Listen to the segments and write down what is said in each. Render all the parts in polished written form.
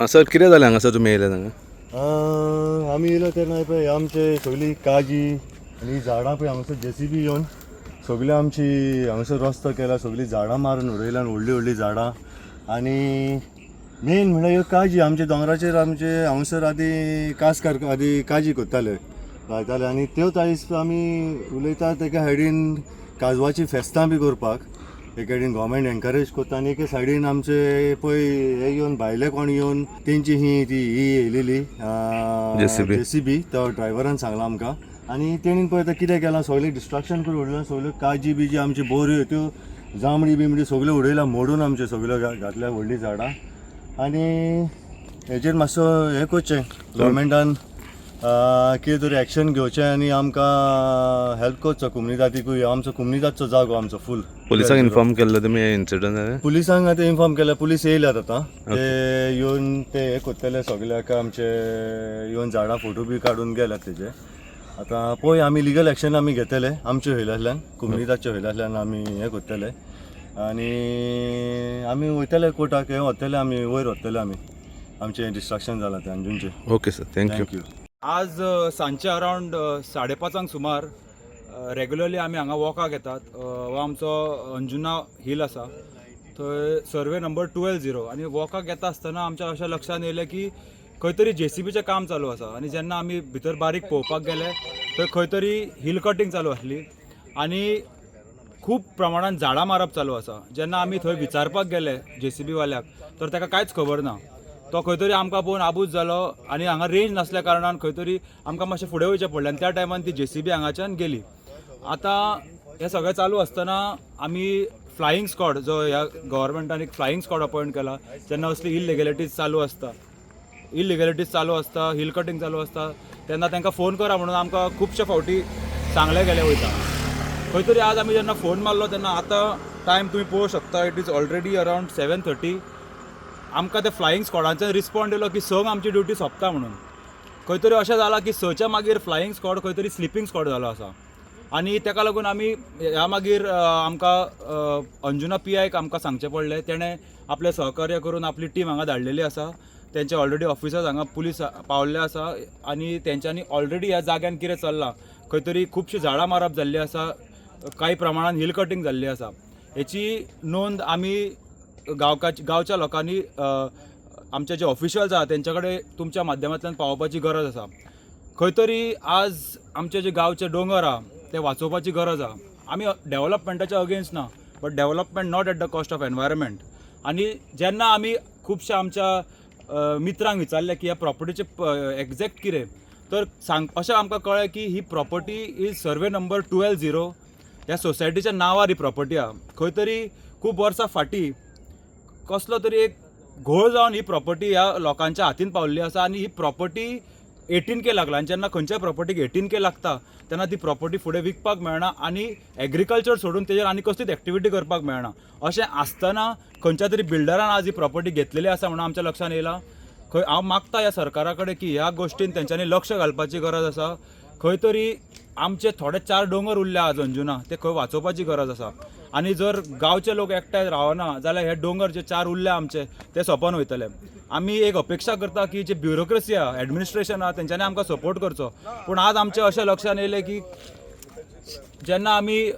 Sir कितें जालें हांगासर तुमी येयले हांगा? आमी येयलो तेन्ना पळय आमचे सगळी काजी आनी झाडां पळय हांगासर JCB येवन सगळी आमची हांगासर रस्तो केला, सगळी झाडां मारून उडयल्यान व्हडलीं व्हडलीं झाडां. आनी मेन म्हळ्यार ह्यो काजी आमच्या दोंगराचेर आमचे हांगासर आदी काजी करताले लायताले आनी त्योच आयज आमी उलयता तेका सायडीन काजवाची फेस्तां बी करपाक एक सायडीन गव्हर्मेंट एनकरेज करता आनी एके सायडीन आमचे पळय हे येवन भायले कोण येवन तेंची ही येयलेली JCB तो ड्रायव्हरान सांगला आमकां. आनी तेणीन पळय आतां कितें केलां सगळें डिस्ट्रक्शन करून उडयलां, सगळ्यो काजी बिजी आमची बोऱ्यो त्यो जांबडी बिंबडी सगळ्यो उडयल्या, मोडून आमचे सगळ्यो घातल्या व्हडलीं झाडां. आनी हेजेर मातसो हें करचें गव्हर्मेंटान कितें तरी एक्शन घेवचें आनी आमकां हेल्प करचो कम्युनिटीकूय. आमचो कम्युनिटीचो जागो आमचो फूल. पुलिसांक इन्फॉर्म केल्लो तुमी हे इन्सिडंट? पुलिसांक आतां इन्फॉर्म केल्या, पुलीस येयल्यात आतां. ते येवन ते हे करतले सगळ्याक आमचे येवन झाडां फोटो बी काडून गेल्यात तेजे. आतां पळय आमी लिगल एक्शन आमी घेतले आमच्या वयल्यातल्यान, कम्युनिटीच्या वयल्यातल्यान आमी हे करतले आनी आमी वयतले कोर्टाक, हे व्हरतले आमी, वयर व्हरतले आमी आमचें डिस्ट्रक्शन जालां तें अंजुनचें. Okay sir, thank you. आज सांजचे अरावंड 5:30 सुमार रेग्युलरली आमी हांगा वॉकाक येतात. हो आमचो अंजुना हिल आसा, थंय सर्वे नंबर 12-0. आनी वॉकाक येता आसतना आमच्या अशें लक्षान येयलें की खंय तरी JCBचें काम चालू आसा. आनी जेन्ना आमी भितर बारीक पळोवपाक गेले थंय खंय तरी हिल कटींग चालू आसली आनी खूब प्रमाणात झाडां मारप चालू आसा. जेन्ना आमी थंय विचारपाक गेले JCB वाल्याक तर ताका कांयच खबर ना. तो खंय तरी आमकां पळोवन आबूज जालो आनी हांगा रेंज नासल्या कारणान खंय तरी आमकां मातशें फुडें वयचें पडलें आनी त्या टायमान ती JCB हांगाच्यान गेली. आतां हें सगळें चालू आसतना आमी फ्लायींग स्क्वॉड, जो ह्या गव्हर्मेंटान एक फ्लायींग स्क्वॉड अपॉयंट केला, जेन्ना असली इलिगॅलिटीज चालू आसता, हिल कटींग चालू आसता तेन्ना तांकां फोन करा म्हणून आमकां खुबशे फावटी सांगले गेले वयता. खंय तरी आज आमी जेन्ना फोन मारलो तेन्ना आतां टायम तुमी पळोवंक शकता, इट इज ऑलरेडी अरावंड 7:30. आमकां त्या फ्लायींग स्क्वॉडांचो रिस्पॉन्ड येयलो की 6 आमची ड्युटी सोंपता म्हणून. खंय तरी अशें जालां की 6च्या मागीर फ्लायींग स्क्वॉड खंय तरी स्लिपींग स्क्वॉड जालो आसा. आनी ताका लागून आमी ह्या मागीर आमकां अंजुना PIक आमकां सांगचें पडलें. तेणें आपलें सहकार्य करून आपली टीम हांगा धाडलेली आसा. तेंचे ऑलरेडी ऑफिसर्स हांगा पुलीस पावल्ले आसा आनी तेंच्यांनी ऑलरेडी ह्या जाग्यान कितें चल्लां, खंय तरी खुबशीं झाडां मारप जाल्लीं आसा, कांय प्रमाणात हिल कटींग जाल्ली आसा. हेची नोंद आमी गांवच्या लोकांनी आमचे जे ऑफिशियल्स आहा तेंच्या कडेन तुमच्या माध्यमांतल्यान पावोवपाची गरज आसा. खंय तरी आज आमचे जे गांवचे दोंगर आहा ते वाचोवपाची गरज आहा. आमी डेव्हलपमेंटाच्या अगेन्स्ट ना, but development not at the cost of environment. आनी जेन्ना आमी खुबशा आमच्या मित्रांक विचारलें की ह्या प्रॉपर्टीचें एग्जॅक्ट कितें, तर अशें आमकां कळ्ळें की ही प्रॉपर्टी इज सर्वे नंबर 12-0. ह्या सोसायटीच्या नांवार ही प्रॉपर्टी आहा. खंय तरी खूब वर्सां फाटीं कसलो तरी एक घोळ जावन ही प्रॉपर्टी ह्या लोकांच्या हातीन पावल्ली आसा आनी ही प्रॉपर्टी 18K लागला. आनी जेन्ना खंयच्याय प्रॉपर्टीक 18K लागता तेन्ना ती प्रॉपर्टी फुडें विकपाक मेळना आनी एग्रीकल्चर सोडून तेजेर आनी कसलीच एक्टिविटी करपाक मेळना. अशें आसतना खंयच्या तरी बिल्डरान आज ही प्रॉपर्टी घेतलेली आसा म्हणून आमच्या लक्षान येयलां. हांव मागता ह्या सरकारा कडेन की ह्या गोश्टीन तेंच्यांनी लक्ष घालपाची गरज आसा. खंय तरी आमचे थोडे 4 दोंगर उरले आज अंजुना, ते खंय वाचोवपाची गरज आसा. आनी जर गांवचे लोक एकठांय रावना जाल्यार हे दोंगर जे 4 उरले आमचे ते सोंपोन वयतले. आमी एक अपेक्षा करता की जे ब्युरोक्रेसी आहा, एडमिनिस्ट्रेशन आहा, तेंच्यांनी आमकां सपोर्ट करचो. पूण आज आमचे अशें लक्षान येयलें की जेन्ना आमी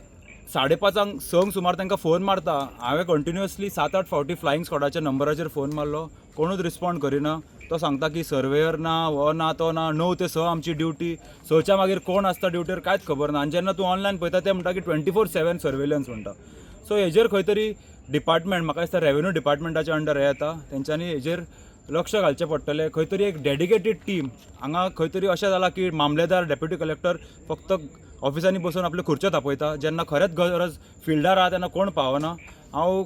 5:30 संक सुमार तांकां फोन मारता, हांवें कंटिन्युअसली 7-8 फावटी फ्लायींग स्क्वॉडाच्या नंबराचेर फोन मारलो, कोणूच रिस्पॉन्ड करिना. तो सांगता की सर्वेयर ना, हो ना तो ना, 9 ते 6 आमची ड्युटी. 6च्या मागीर कोण आसता ड्युटीर कांयच खबर ना. आनी जेन्ना तूं ऑनलायन पळयता ते म्हणटा की 24/7 सर्वेलन्स म्हणटा. सो हेजेर खंय तरी डिपार्टमेंट, म्हाका दिसता रेव्हेन्यू डिपार्टमेंटाच्या अंडर हे येता, तेंच्यांनी हेजेर लक्ष घालचें पडटलें. खंय तरी एक डेडिकेटेड टीम हांगा, खंय तरी अशें जालां की मामलेदार, डेप्युटी कलेक्टर फक्त ऑफिसांनी बसून आपल्यो खुर्च्यो तापयता. जेन्ना खरेंच गरज फिल्डार आहा तेन्ना कोण पावना. हांव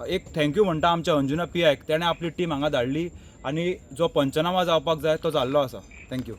एक थँक्यू म्हणटा आमच्या अंजुना PIक, तेणें आपली टीम हांगा धाडली आनी जो पंचनामा जावपाक जाय तो जाल्लो आसा. थँक्यू.